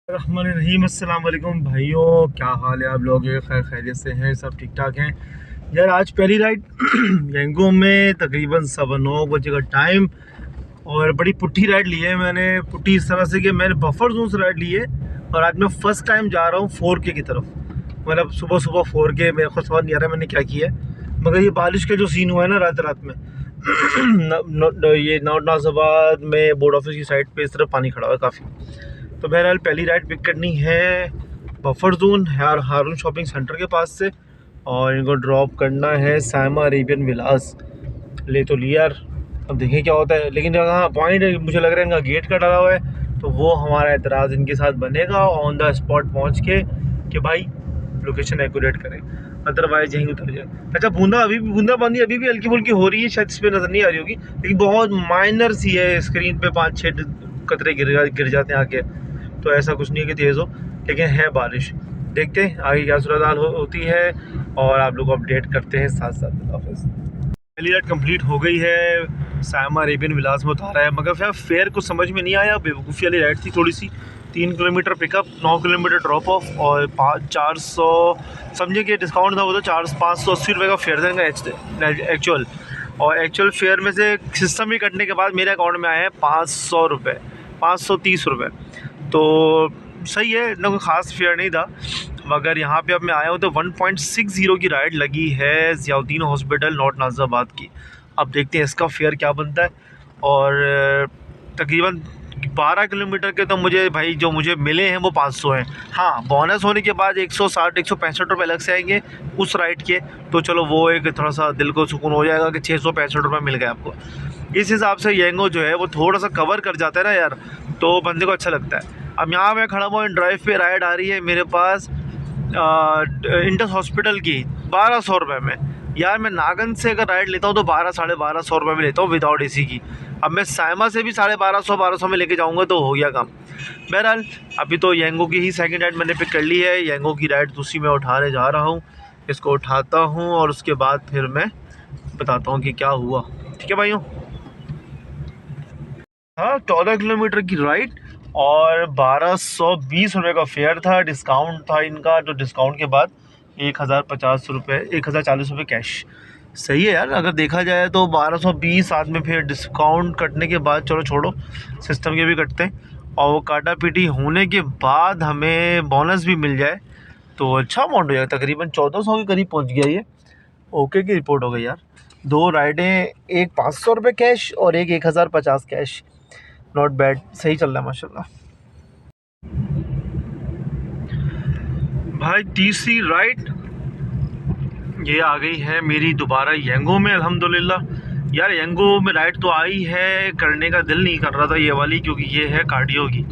रहमान रहीम। अस्सलाम वालेकुम भाइयों, क्या हाल है आप लोग? खैर खैरियत से हैं? सब ठीक ठाक हैं यार। आज पहली राइड यंगो में तकरीबन 9:15 का टाइम, और बड़ी पुट्ठी राइड ली है मैंने। पुट्ठी इस तरह से कि मैंने बफर जोन से राइड ली है, और आज मैं फ़र्स्ट टाइम जा रहा हूँ 4K की तरफ। मतलब सुबह सुबह 4K मेरे को समझ नहीं आ रहा मैंने क्या किया है, मगर ये बारिश का जो सीन हुआ है ना रात रात में ये नाजिबाद में बोर्ड ऑफिस की साइड पे इस तरफ पानी खड़ा हुआ है काफ़ी। तो बहरहाल पहली राइड पिक करनी है बफर जोन हारून शॉपिंग सेंटर के पास से, और इनको ड्रॉप करना है साइमा अरेबियन विलास। ले तो लिया यार, अब देखें क्या होता है। लेकिन जहाँ पॉइंट मुझे लग रहा है इनका गेट का डला हुआ है, तो वो हमारा एतराज़ इनके साथ बनेगा ऑन द स्पॉट पहुँच के कि भाई लोकेशन एक्यूरेट करें, अदरवाइज यहीं उतर जाए। अच्छा, बूंदाबांदी अभी भी हल्की फुल्की हो रही है, शायद इस पर नज़र नहीं आ रही होगी, लेकिन बहुत माइनर सी है। स्क्रीन पे 5-6 कतरे गिर जाते हैं आके, तो ऐसा कुछ नहीं है कि तेज़ हो, लेकिन है बारिश। देखते हैं आगे क्या सूरत हाल होती है, और आप लोग को अपडेट करते हैं साथ साथ। ऑफिस पहली राइड कंप्लीट हो गई है, साइमा अरेबियन विलास में उतारा है, मगर फिर फेयर कुछ समझ में नहीं आया। बेवकूफ़ी वाली राइड थी थोड़ी सी। 3 kilometre pickup, 9 kilometre drop of, और 400 समझे कि डिस्काउंट था वो, तो 580 रुपये का फेयर था इनका एक्चुअल। और एक्चुअल फेयर में से सिस्टम ही कटने के बाद मेरे अकाउंट में आए हैं 500 रुपये, 530 रुपये। तो सही है, इतना कोई ख़ास फेयर नहीं था। मगर यहाँ पे अब मैं आया हूँ तो 1.60 की राइड लगी है ज़ियाउद्दीन हॉस्पिटल नॉर्थ नाजिबाद की। अब देखते हैं इसका फेयर क्या बनता है। और तकरीबन 12 किलोमीटर के तो मुझे मिले हैं वो 500 हैं। हाँ, बोनस होने के बाद 160-165 रुपये अलग से आएंगे उस राइड के, तो चलो वो एक थोड़ा सा दिल को सुकून हो जाएगा कि 665 रुपये मिल गए आपको। इस हिसाब से येंगो जो है वो थोड़ा सा कवर कर जाता है ना यार, तो बंदे को अच्छा लगता है। अब यहाँ मैं खड़ा हुआ ड्राइव पे राइड आ रही है मेरे पास इंडस हॉस्पिटल की 1200 रुपये में। यार मैं नागन से अगर राइड लेता हूँ तो 1200-1250 रुपये में लेता हूँ विदाउट एसी की। अब मैं साइमा से भी 1250 में लेके जाऊँगा तो हो गया काम। बहरहाल अभी तो येंगो की ही सेकंड राइड मैंने पिक कर ली है। येंगो की राइड दूसरी मैं उठाने जा रहा हूँ, इसको उठाता हूँ और उसके बाद फिर मैं बताता हूँ कि क्या हुआ। ठीक है भाइयों। हाँ, 14 किलोमीटर की राइड और 1220 रुपये का फेयर था। डिस्काउंट था इनका, तो डिस्काउंट के बाद 1050 रुपये, 1040 रुपये कैश। सही है यार, अगर देखा जाए तो 1220 साथ में फिर डिस्काउंट कटने के बाद, चलो छोड़ो सिस्टम के भी कटते हैं, और वो काटा पीटी होने के बाद हमें बोनस भी मिल जाए तो अच्छा अमाउंट हो जाएगा। तकरीबन 1400 के करीब पहुँच गया ये। ओके की रिपोर्ट हो गई यार। 2 राइडें, एक 500 रुपये कैश और एक 1050 कैश। नॉट बैड, सही चल रहा है माशाल्लाह। भाई तीसरी राइड ये आ गई है मेरी दोबारा येंगो में अल्हम्दुलिल्लाह। यार येंगो में राइड तो आई है, करने का दिल नहीं कर रहा था ये वाली, क्योंकि ये है कार्डियो की।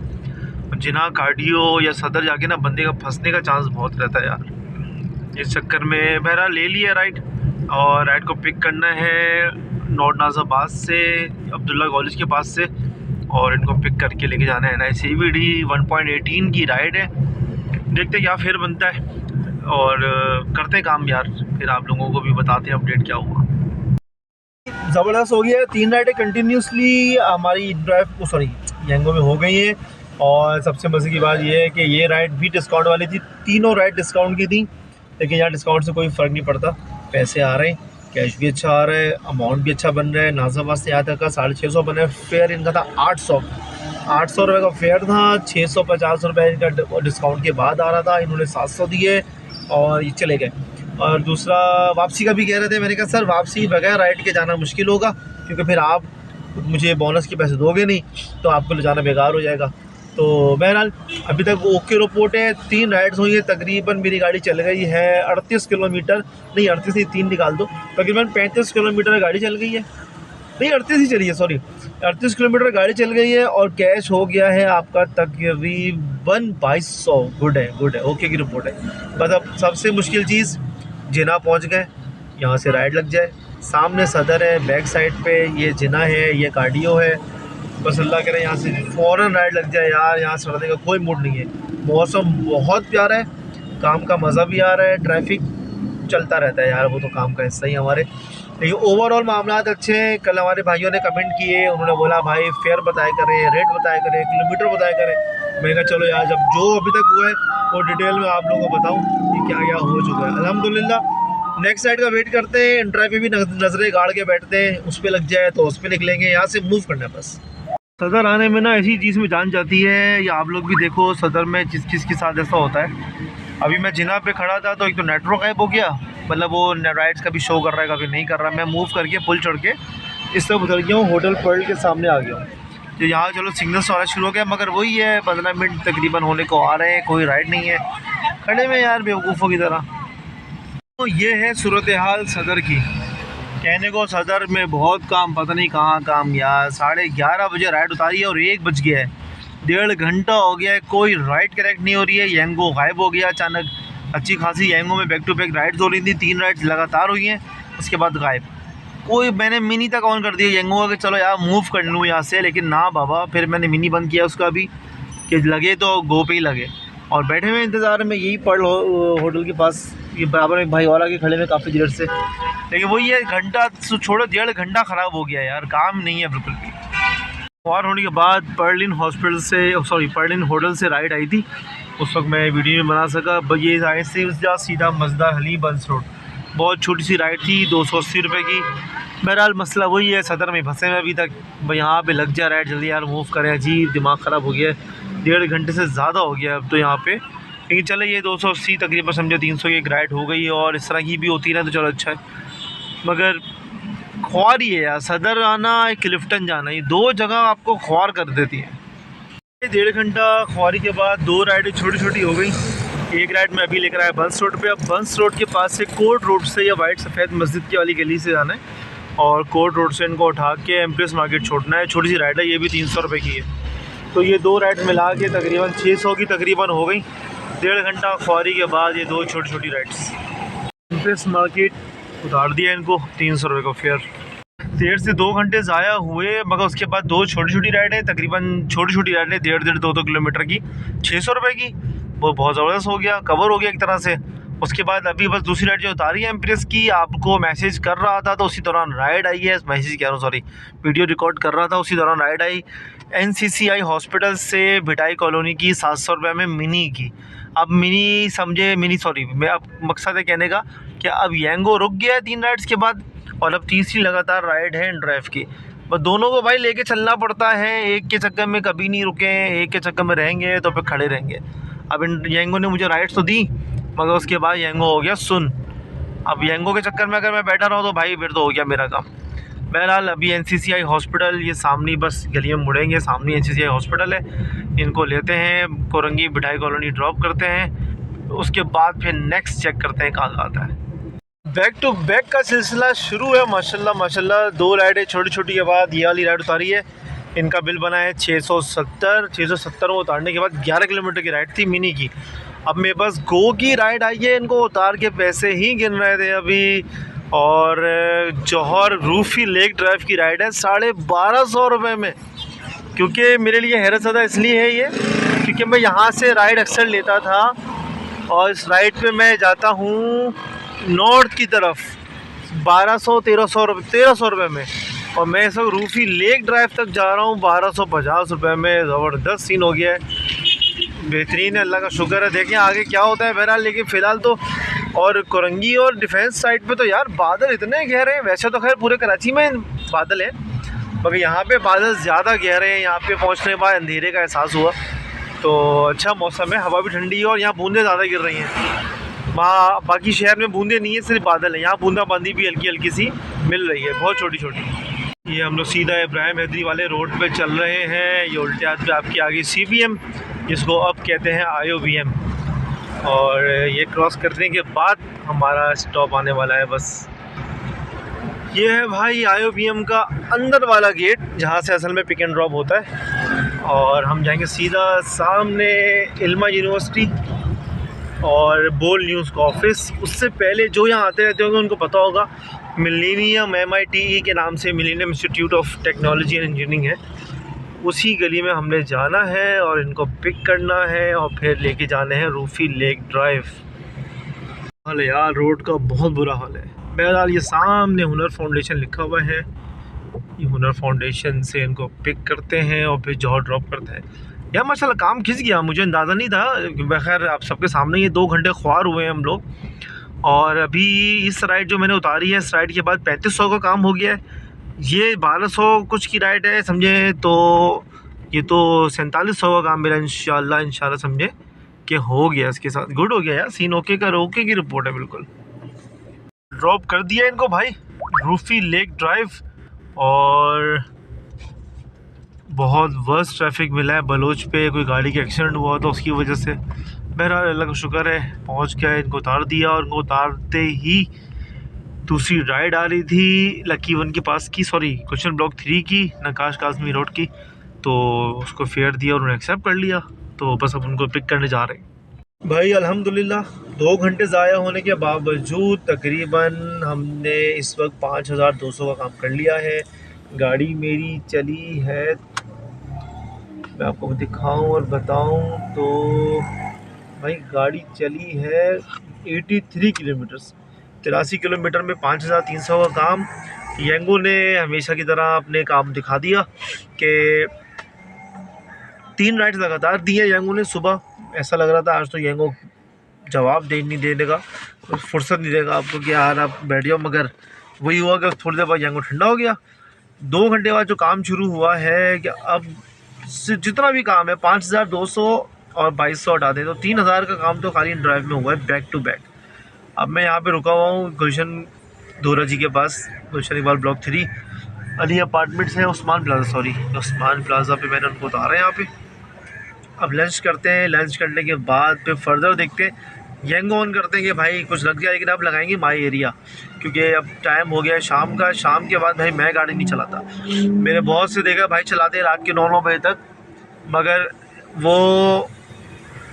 जिना कार्डियो या सदर जाके ना बंदे का फंसने का चांस बहुत रहता है यार। इस चक्कर में बहरहाल ले लिया राइड, और राइड को पिक करना है नॉर्थ नाजिबाद से, अब्दुल्ला कॉलेज के पास से, और इनको पिक करके लेके जाना है। CVD 1.18 की राइड है। देखते क्या फिर बनता है, और करते काम यार, फिर आप लोगों को भी बताते हैं अपडेट क्या हुआ। ज़बरदस्त हो गया है। 3 राइडें कंटिन्यूसली हमारी येंगो में हो गई है। और सबसे मज़े की बात यह है कि ये राइड भी डिस्काउंट वाली थी, तीनों राइड डिस्काउंट की थी। लेकिन यार डिस्काउंट से कोई फ़र्क नहीं पड़ता, पैसे आ रहे हैं, कैश भी अच्छा आ रहा है, अमाउंट भी अच्छा बन रहा है। नाजिबाद से यहाँ तक का 650 बना है। फेयर इनका था 800 रुपये का फेयर था। 650 रुपये इनका डिस्काउंट के बाद आ रहा था, इन्होंने 700 दिए और ये चले गए। और दूसरा वापसी का भी कह रहे थे, मैंने कहा सर वापसी बगैर राइड के जाना मुश्किल होगा, क्योंकि फिर आप मुझे बोनस के पैसे दोगे नहीं, तो आपको ले जाना बेकार हो जाएगा। तो बहरहाल अभी तक ओके रिपोर्ट है। 3 राइड्स हुई है, तकरीबन मेरी गाड़ी चल गई है 38 किलोमीटर, नहीं 38 नहीं 3 निकाल दो, तकरीबन 35 किलोमीटर गाड़ी चल गई है। नहीं 38 ही चली है, सॉरी 38 किलोमीटर गाड़ी चल गई है, और कैश हो गया है आपका तकरीबन 2200। गुड है, ओके की रिपोर्ट है। बस अब सबसे मुश्किल चीज़ जिना पहुंच गए, यहाँ से राइड लग जाए। सामने सदर है, बैक साइड पे ये जिना है, ये कार्डियो है। बस अल्लाह करे यहाँ से फ़ौरन राइड लग जाए यार। यहाँ से लड़ने का कोई मूड नहीं है, मौसम बहुत प्यारा है, काम का मज़ा भी आ रहा है, ट्रैफिक चलता रहता है यार, वो तो काम का हिस्सा ही हमारे। लेकिन ओवरऑल मामला अच्छे हैं। कल हमारे भाइयों ने कमेंट किए, उन्होंने बोला भाई फेयर बताया करें, रेट बताया करें, किलोमीटर बताया करें। मैं कहा चलो यार जब जो अभी तक हुआ है वो डिटेल में आप लोगों को बताऊं कि क्या क्या हो चुका है। अल्हम्दुलिल्लाह नेक्स्ट साइड का वेट करते हैं, इंट्राई पे भी नजरें गाड़ के बैठते हैं, उस पर लग जाए तो उस पर निकलेंगे, यहाँ से मूव करना है बस। सदर आने में ना ऐसी चीज़ में जान जाती है, या आप लोग भी देखो सदर में जिस चीज़ के साथ ऐसा होता है। अभी मैं जिना पे खड़ा था तो एक तो नेटवर्क गायब हो गया, मतलब वो राइड्स का भी शो कर रहा है कभी नहीं कर रहा। मैं मूव करके पुल चढ़ के इस तरफ उतर गया हूँ, होटल पर्ल के सामने आ गया हूँ। तो यहाँ चलो सिग्नल्स आना शुरू हो गया, मगर वही है 15 मिनट तकरीबन होने को आ रहे हैं, कोई राइड नहीं है, खड़े में यार बेवकूफ़ों की तरह। तो ये है सूरत हाल सदर की। कहने को सदर में बहुत काम, पता नहीं कहाँ काम यार। 11:30 बजे राइड उतारी है और 1 बज गया है, 1.5 घंटा हो गया है, कोई राइड करेक्ट नहीं हो रही है। यंगो गायब हो गया अचानक, अच्छी खासी यंगो में बैक टू बैक राइड्स हो रही थी, 3 राइड्स लगातार हुई हैं, उसके बाद गायब। कोई मैंने मिनी तक ऑन कर दिया यंगो का कि चलो यार मूव कर लूँ यहाँ से, लेकिन ना बाबा, फिर मैंने मिनी बंद किया उसका भी कि लगे तो गो पे ही लगे। और बैठे हुए इंतज़ार में यही पर्ल होटल के पास, ये बराबर में भाई वाला के खड़े में काफ़ी देर से, लेकिन वही है घंटा छोड़ो 1.5 घंटा ख़राब हो गया यार, काम नहीं है बिल्कुल भी। और होने के बाद पर्लिन होटल से राइड आई थी, उस वक्त मैं वीडियो नहीं बना सका। ये आए से सीधा मजदा हली बंस रोड, बहुत छोटी सी राइड थी, 280 रुपये की। बहरहाल मसला वही है, सदर में फंसे में अभी तक, यहाँ पे लग जा राइड, जल्दी यार मूव करें। अजीब दिमाग ख़राब हो गया है, 1.5 घंटे से ज़्यादा हो गया अब तो यहाँ पे। लेकिन चले ये 280 तकरीबन समझो 300 की एक राइड हो गई, और इस तरह की भी होती है ना तो चलो अच्छा है। मगर ख्वार ही है यार, सदर आना एक क्लिफ्टन जाना, ये 2 जगह आपको ख्वार कर देती है। 1.5 घंटा ख्वारी के बाद 2 राइडें छोटी छोटी हो गई। एक राइड में अभी लेकर आया बंस रोड पे। अब बंस रोड के पास से कोर्ट रोड से या वाइट सफ़ेद मस्जिद की वाली गली से जाना है, और कोर्ट रोड से इनको उठा के एम्प्रेस मार्केट छोड़ना है। छोटी सी राइड है, ये भी 300 रुपये की है। तो ये 2 राइड मिला के तकरीबन 600 की तकरीबन हो गई। 1.5 घंटा ख्वारी के बाद ये 2 छोटी छोटी राइड्स। एम्प्रेस मार्केट उतार दिया इनको, 300 रुपये का फेयर। 1.5 से 2 घंटे ज़ाया हुए, मगर उसके बाद 2 छोटी छोटी राइडें, तकरीबन छोटी छोटी राइडें 1.5-2 किलोमीटर की, 600 रुपये की। वो बहुत ज़बरदस्त हो गया, कवर हो गया एक तरह से। उसके बाद अभी बस दूसरी राइड जो उतारी है एम्प्रेस की, आपको मैसेज कर रहा था तो उसी दौरान राइड आई है, मैसेज कह रहा हूँ सॉरी, वीडियो रिकॉर्ड कर रहा था उसी दौरान राइड आई। NCCI हॉस्पिटल से भिटाई कॉलोनी की 700 रुपये में मिनी की। अब मिनी समझे, मैं अब मकसद है कहने का कि अब यंगो रुक गया है 3 राइड्स के बाद, और अब तीसरी लगातार राइड है इन ड्राइव की। बस दोनों को भाई लेके चलना पड़ता है, एक के चक्कर में कभी नहीं रुके, एक के चक्कर में रहेंगे तो फिर खड़े रहेंगे। अब इन यंगो ने मुझे राइड्स तो दी, मगर उसके बाद यंगो हो गया सुन। अब यंगो के चक्कर में अगर मैं बैठा रहा हूँ तो भाई फिर तो हो गया मेरा काम। बहरहाल अभी NCCI हॉस्पिटल, ये सामने बस गली में मुड़ेंगे, सामने NCCI हॉस्पिटल है, इनको लेते हैं कोरंगी भिटाई कॉलोनी ड्रॉप करते हैं, उसके बाद फिर नेक्स्ट चेक करते हैं कहाँ आता है। बैक टू बैक का सिलसिला शुरू है माशाल्लाह। 2 राइडें छोटी छोटी के बाद ये वाली राइड उतारी है, इनका बिल बना है 670 में उतारने के बाद 11 किलोमीटर की राइड थी मिनी की। अब मेरे पास गो की राइड आई है, इनको उतार के पैसे ही गिन रहे थे अभी। और जौहर रूफी लेक ड्राइव की राइड है 1250 रुपये में, क्योंकि मेरे लिए हैरत ज़्यादा इसलिए है ये, क्योंकि मैं यहाँ से राइड अक्सर लेता था, और इस राइड पे मैं जाता हूँ नॉर्थ की तरफ 1300 रुपये में, और मैं इस वक्त रूफी लेक ड्राइव तक जा रहा हूँ 1250 रुपये में। ज़बरदस्त सीन हो गया है, बेहतरीन है, अल्लाह का शुक्र है। देखें आगे क्या होता है बहरहाल। लेकिन फ़िलहाल तो, और कोरंगी और डिफेंस साइड पे तो यार बादल इतने गहरे हैं, वैसे तो खैर पूरे कराची में बादल है, मगर यहाँ पे बादल ज़्यादा गहरे हैं। यहाँ पे पहुँचने के बाद अंधेरे का एहसास हुआ, तो अच्छा मौसम है, हवा भी ठंडी है, और यहाँ बूंदें ज़्यादा गिर रही हैं। वहाँ बाकी शहर में बूंदें नहीं है, सिर्फ बादल है, यहाँ बूंदाबांदी भी हल्की हल्की सी मिल रही है, बहुत छोटी छोटी। ये हम लोग सीधा इब्राहिम हैदरी वाले रोड पे चल रहे हैं। ये उल्टे हाथ पे आपकी आगे CBM, जिसको अब कहते हैं IOBM, और ये क्रॉस करने के बाद हमारा स्टॉप आने वाला है बस। ये है भाई IOBM का अंदर वाला गेट, जहाँ से असल में पिक एंड ड्रॉप होता है, और हम जाएंगे सीधा सामने इल्मा यूनिवर्सिटी और बोल न्यूज़ का ऑफिस। उससे पहले जो यहाँ आते रहते होंगे उनको पता होगा, मिलेनियम MITE के नाम से millennium institute of technology and engineering है, उसी गली में हमने जाना है और इनको पिक करना है, और फिर लेके जाने हैं रूफी लेक ड्राइव। हाल है यार, रोड का बहुत बुरा हाल है। बहरहाल ये सामने हुनर फाउंडेशन लिखा हुआ है, ये हुनर फाउंडेशन से इनको पिक करते हैं और फिर जौहर ड्रॉप करते हैं। यार माशाल्लाह काम खिंच गया, मुझे अंदाज़ा नहीं था। बखैर आप सबके सामने ये 2 घंटे ख्वार हुए हैं हम लोग। और अभी इस राइड जो मैंने उतारी है, इस राइड के बाद 3500 का काम हो गया है। ये 1200 कुछ की राइड है समझे, तो ये तो 4700 का काम मेरा इंशाल्लाह समझे कि हो गया। इसके साथ गुड हो गया यार, सीन ओके का ओके की रिपोर्ट है बिल्कुल। ड्रॉप कर दिया इनको भाई रूफी लेक ड्राइव, और बहुत वर्स्ट ट्रैफिक मिला है बलोच पे। कोई गाड़ी का एक्सीडेंट हुआ तो उसकी वजह से। बहरहाल अल्लाह का शुक्र है पहुंच गया, इनको उतार दिया। और इनको उतारते ही दूसरी राइड आ रही थी लकी वन के पास की, सॉरी क्वेश्चन ब्लॉक 3 की, नकाश काज़मी रोड की। तो उसको फेयर दिया और उन्होंने एक्सेप्ट कर लिया। तो बस अब उनको पिक करने जा रहे हैं भाई। अल्हम्दुलिल्लाह 2 घंटे ज़ाया होने के बावजूद तकरीबन हमने इस वक्त 5200 का काम कर लिया है। गाड़ी मेरी चली है, मैं आपको दिखाऊं और बताऊं तो भाई गाड़ी चली है 83 किलोमीटर्स, 83 किलोमीटर में 5300 का काम। येंगो ने हमेशा की तरह अपने काम दिखा दिया कि 3 राइड्स लगातार दी है येंगो ने। सुबह ऐसा लग रहा था आज तो येंगो जवाब नहीं देने का, फुर्सत नहीं देगा आपको कि यार आप बैठ जाओ, मगर वही हुआ कि थोड़ी देर बाद येंगो ठंडा हो गया। 2 घंटे बाद जो काम शुरू हुआ है कि अब जितना भी काम है 5200 और 2200 हटा दें तो 3000 का काम तो खाली ड्राइव में हुआ है बैक टू बैक। अब मैं यहाँ पे रुका हुआ हूँ गुलशन दोरा जी के पास, गुलशन इकबाल ब्लॉक 3 अली अपार्टमेंट्स है, उस्मान प्लाजा पे मैंने उनको उतारा है यहाँ पे। अब लंच करते हैं, लंच करने के बाद फिर फर्दर देखते हैं, येंगो ऑन करते हैं कि भाई कुछ लग गया, लेकिन अब लगाएंगे माई एरिया, क्योंकि अब टाइम हो गया है शाम का। शाम के बाद भाई मैं गाड़ी नहीं चलाता, मेरे बहुत से देखा भाई चलाते हैं रात के 9 बजे तक, मगर वो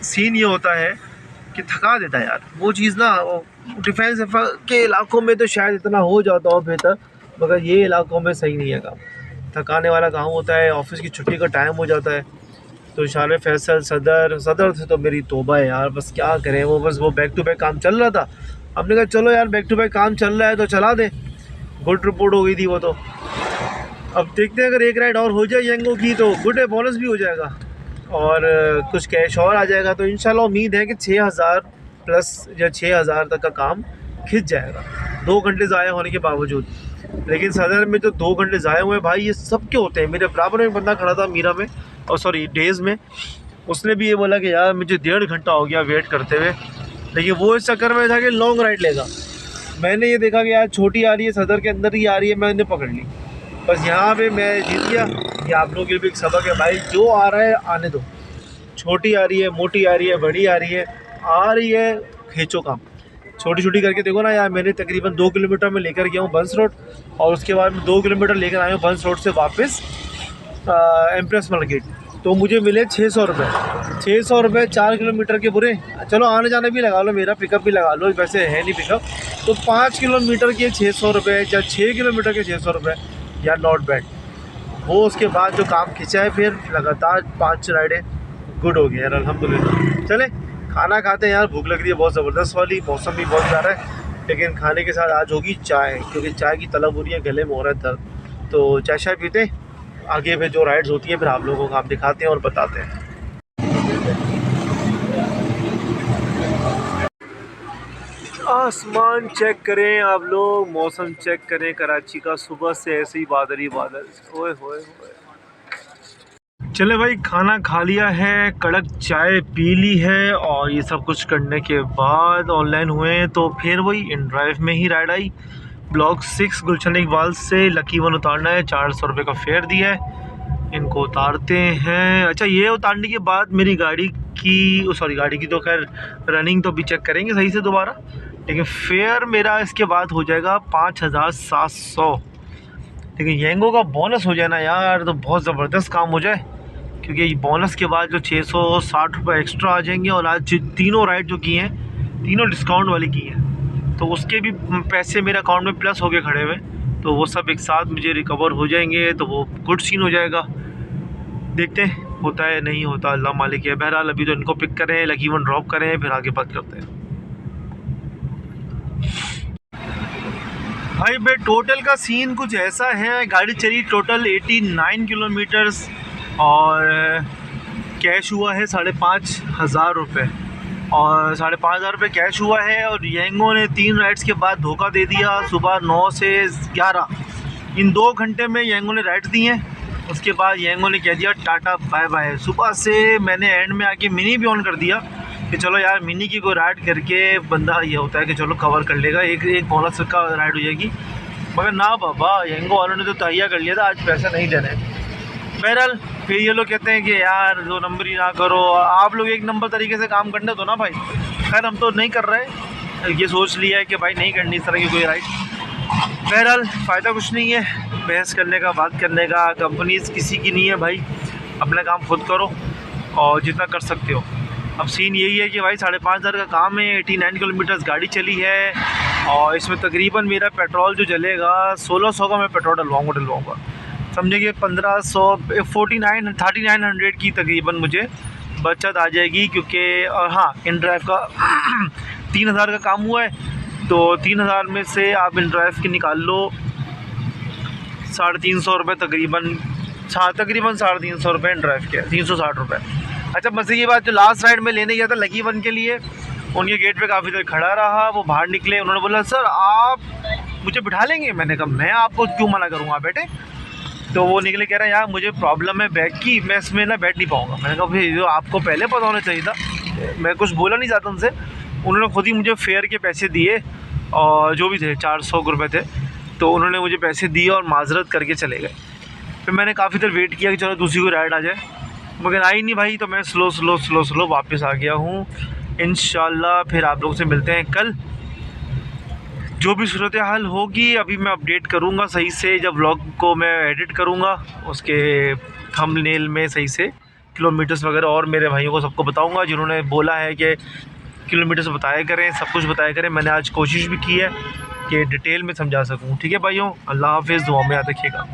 सीन ये होता है कि थका देता है यार वो चीज़ ना। डिफेंस के इलाकों में तो शायद इतना हो जाता हो बेहतर, मगर ये इलाकों में सही नहीं है काम, थकाने वाला काम होता है। ऑफिस की छुट्टी का टाइम हो जाता है। तो शान फैसल सदर से तो मेरी तौबा है यार, बस क्या करें। वो बैक टू बैक काम चल रहा था, हमने कहा चलो यार बैक टू बैक काम चल रहा है तो चला दे। गुड रिपोर्ट हो गई थी वो तो। अब देखते हैं अगर एक राइड और हो जाए येंगो की तो गुड है, बोनस भी हो जाएगा और कुछ कैश और आ जाएगा। तो इंशाल्लाह उम्मीद है कि 6000 प्लस या 6000 तक का काम खिंच जाएगा 2 घंटे ज़ाया होने के बावजूद। लेकिन सदर में जो 2 घंटे ज़ाया हुए भाई ये सबके होते हैं। मेरे बराबर में एक बंदा खड़ा था मीरा में, और सॉरी डेज़ में, उसने भी ये बोला कि यार मुझे 1.5 घंटा हो गया वेट करते हुए। लेकिन वो इस चक्कर में था कि लॉन्ग राइड लेगा। मैंने ये देखा कि यार छोटी आ रही है, सदर के अंदर ही आ रही है, मैंने पकड़ ली। बस यहाँ पे मैं जीत गया। ये आप लोगों के लिए भी एक सबक है भाई, जो आ रहा है आने दो। छोटी आ रही है, मोटी आ रही है, बड़ी आ रही है, खींचो काम। छोटी छोटी करके देखो ना यार, मैंने तकरीबन 2 किलोमीटर में लेकर गया हूँ बंस रोड, और उसके बाद में 2 किलोमीटर लेकर आया हूँ बंस रोड से वापस एम्प्रेस मार्केट। तो मुझे मिले 600 रुपये। 600 रुपये 4 किलोमीटर के बुरे। चलो आने जाने भी लगा लो, मेरा पिकअप भी लगा लो, वैसे है नहीं पिकअप। तो 5 किलोमीटर के 600 रुपये या 6 किलोमीटर के 600 रुपये या नॉट बैड। वो उसके बाद जो काम खिंचा है फिर लगातार 5 राइडें गुड हो गई यार अल्हम्दुलिल्लाह। चले खाना खाते हैं यार, भूख लग रही है बहुत ज़बरदस्त वाली, मौसम भी बहुत प्यारा है। लेकिन खाने के साथ आज होगी चाय, क्योंकि चाय की तलब हो रही है, गले में हो रहा है दर्द। तो चाय शाय पीते, आगे फिर जो राइड्स होती हैं फिर आप लोगों को हम दिखाते हैं और बताते हैं। आसमान चेक करें आप लोग, मौसम चेक करें कराची का, सुबह से ऐसे ही बादल ही बादल। ओए होए होए। चले भाई खाना खा लिया है, कड़क चाय पी ली है, और ये सब कुछ करने के बाद ऑनलाइन हुए तो फिर वही इन ड्राइव में ही राइड आई। ब्लॉक 6 गुलशन इकबाल से लकी वन उतारना है, 400 रुपये का फेयर दिया है। इनको उतारते हैं। अच्छा ये उतारने के बाद मेरी गाड़ी की तो खैर रनिंग तो भी चेक करेंगे सही से दोबारा, लेकिन फेयर मेरा इसके बाद हो जाएगा 5700। लेकिन येंगो का बोनस हो जाए ना यार तो बहुत ज़बरदस्त काम हो जाए, क्योंकि बोनस के बाद जो 660 रुपये एक्स्ट्रा आ जाएंगे। और आज तीनों राइड जो की हैं तीनों डिस्काउंट वाली की हैं, तो उसके भी पैसे मेरे अकाउंट में प्लस हो गए खड़े हुए, तो वो सब एक साथ मुझे रिकवर हो जाएंगे, तो वो गुड सीन हो जाएगा। देखते हैं होता है नहीं होता, अल्लाह मालिक है। बहरहाल अभी तो इनको पिक करें, लकी वन ड्रॉप करें, फिर आगे बात करते हैं। भाई भाई टोटल का सीन कुछ ऐसा है, गाड़ी चली टोटल 89 किलोमीटर्स, और कैश हुआ है 5,500 रुपये, और 5,500 रुपये कैश हुआ है। और यांगो ने 3 राइड्स के बाद धोखा दे दिया। सुबह 9 से 11 इन 2 घंटे में यांगो ने राइड्स दी हैं। उसके बाद यांगो ने कह दिया टाटा बाय बाय। सुबह से मैंने एंड में आके मिनी भी ऑन कर दिया कि चलो यार मिनी की कोई राइड करके बंदा ये होता है कि चलो कवर कर लेगा, एक बोनस का राइड हो जाएगी। मगर ना बाबा, यांगो वालों ने तो तैयार कर लिया था आज पैसा नहीं देने। बहरहाल फिर ये लोग कहते हैं कि यार 2 नंबर ही ना करो, आप लोग 1 नंबर तरीके से काम करने दो ना भाई। खैर हम तो नहीं कर रहे, ये सोच लिया है कि भाई नहीं करनी इस तरह की कोई राइड। बहरहाल फ़ायदा कुछ नहीं है बहस करने का, बात करने का। कंपनीज़ किसी की नहीं है भाई, अपना काम खुद करो और जितना कर सकते हो। अब सीन यही है कि भाई 5,500 का काम है, 89 किलोमीटर्स गाड़ी चली है, और इसमें तकरीबन मेरा पेट्रोल जो जलेगा 1600 का मैं पेट्रोल डलवाऊँगा। समझे कि 3900 की तकरीबन मुझे बचत आ जाएगी, क्योंकि और हाँ इन ड्राइव का 3,000 का काम हुआ है, तो 3,000 में से आप इन ड्राइव के निकाल लो 350 रुपये तकरीबन 350 रुपये इन ड्राइव के, 360 रुपये। अच्छा मज़े की बात, जो लास्ट राइड में लेने गया था लकी वन के लिए, उनके गेट पे काफ़ी देर खड़ा रहा। वो बाहर निकले, उन्होंने बोला सर आप मुझे बिठा लेंगे। मैंने कहा मैं आपको क्यों मना करूँगा बेटे। तो वो निकले, कह रहे हैं यार मुझे प्रॉब्लम है बैग की, मैं इसमें ना बैठ नहीं पाऊँगा। मैंने कहा भाई जो आपको पहले पता होना चाहिए था, मैं कुछ बोला नहीं चाहता उनसे। उन्होंने खुद ही मुझे फेयर के पैसे दिए, और जो भी थे 400 रुपये थे, तो उन्होंने मुझे पैसे दिए और माजरत करके चले गए। फिर मैंने काफ़ी देर वेट किया कि चलो दूसरी कोई राइड आ जाए, मगर आई नहीं भाई। तो मैं स्लो वापस आ गया हूँ। इंशाल्लाह फिर आप लोग से मिलते हैं कल। जो भी सूरत हाल होगी अभी मैं अपडेट करूँगा सही से, जब व्लॉग को मैं एडिट करूँगा उसके थंबनेल में सही से किलोमीटर्स वगैरह और मेरे भाइयों को सबको बताऊँगा, जिन्होंने बोला है कि किलोमीटर्स बताया करें, सब कुछ बताया करें। मैंने आज कोशिश भी की है कि डिटेल में समझा सकूँ। ठीक है भाइयों, अल्लाह हाफ़िज़, दुआ में याद रखिएगा।